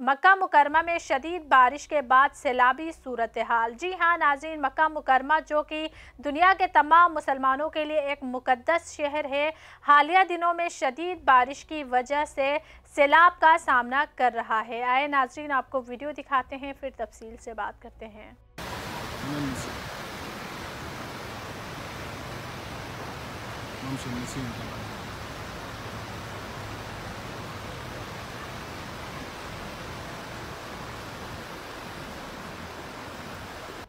मक्का मुकरमा में शदीद बारिश के बाद सैलाबी सूरत हाल। जी हाँ नाज़रीन, मक्का मुकरमा जो कि दुनिया के तमाम मुसलमानों के लिए एक मुकद्दस शहर है, हालिया दिनों में शदीद बारिश की वजह से सैलाब का सामना कर रहा है। आए नाज़रीन, आपको वीडियो दिखाते हैं, फिर तफसील से बात करते हैं।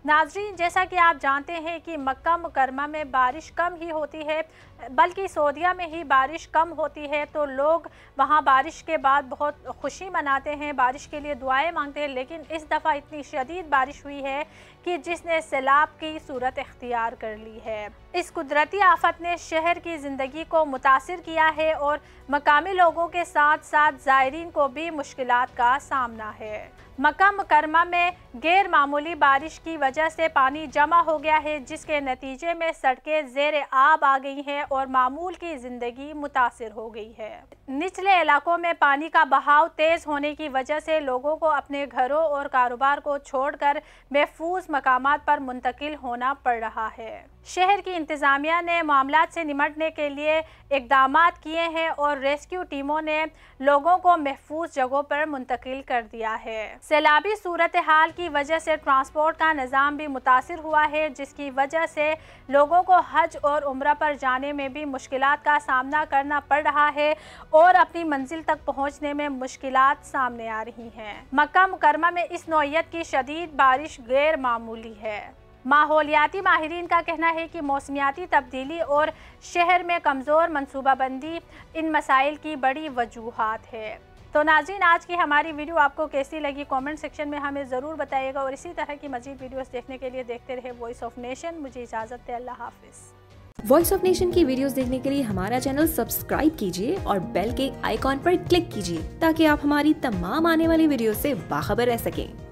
नाज़रीन, जैसा कि आप जानते हैं कि मक्का मुकरमा में बारिश कम ही होती है, बल्कि सऊदीया में ही बारिश कम होती है, तो लोग वहां बारिश के बाद बहुत खुशी मनाते हैं, बारिश के लिए दुआएं मांगते हैं। लेकिन इस दफ़ा इतनी शदीद बारिश हुई है कि जिसने सैलाब की सूरत इख्तियार कर ली है। इस कुदरती आफत ने शहर की ज़िंदगी को मुतासिर किया है और मकामी लोगों के साथ साथ ज़ायरीन को भी मुश्किलात का सामना है। मक्का मुकरमा में गैर मामूली बारिश की वजह से पानी जमा हो गया है, जिसके नतीजे में सड़कें ज़ेर आब आ गई हैं और मामूल की ज़िंदगी मुतासिर हो गई है। निचले इलाकों में पानी का बहाव तेज़ होने की वजह से लोगों को अपने घरों और कारोबार को छोड़कर महफूज मकामात पर मुंतकिल होना पड़ रहा है। शहर की इंतज़ामिया ने मामलात से निमटने के लिए इक़दामात किए हैं और रेस्क्यू टीमों ने लोगों को महफूज जगहों पर मुंतकिल कर दिया है। सैलाबी सूरत हाल की वजह से ट्रांसपोर्ट का निज़ाम भी मुतासिर हुआ है, जिसकी वजह से लोगों को हज और उम्रा पर जाने में भी मुश्किलात का सामना करना पड़ रहा है और अपनी मंजिल तक पहुँचने में मुश्किलात सामने आ रही हैं। मक्का मुकरमा में इस नौइयत की शदीद बारिश गैर मामूली है। माहौलियाती माहिरीन का कहना है कि मौसमियाती तब्दीली और शहर में कमज़ोर मनसूबाबंदी इन मसाइल की बड़ी वजूहात है। तो नाज़रीन, आज की हमारी वीडियो आपको कैसी लगी कमेंट सेक्शन में हमें ज़रूर बताइएगा और इसी तरह की मज़ीद वीडियोस देखने के लिए देखते रहे वॉइस ऑफ नेशन। मुझे इजाज़त है, अल्लाह हाफिज़। वॉइस ऑफ नेशन की वीडियोस देखने के लिए हमारा चैनल सब्सक्राइब कीजिए और बेल के आइकॉन पर क्लिक कीजिए ताकि आप हमारी तमाम आने वाली वीडियो से बाखबर रह सकें।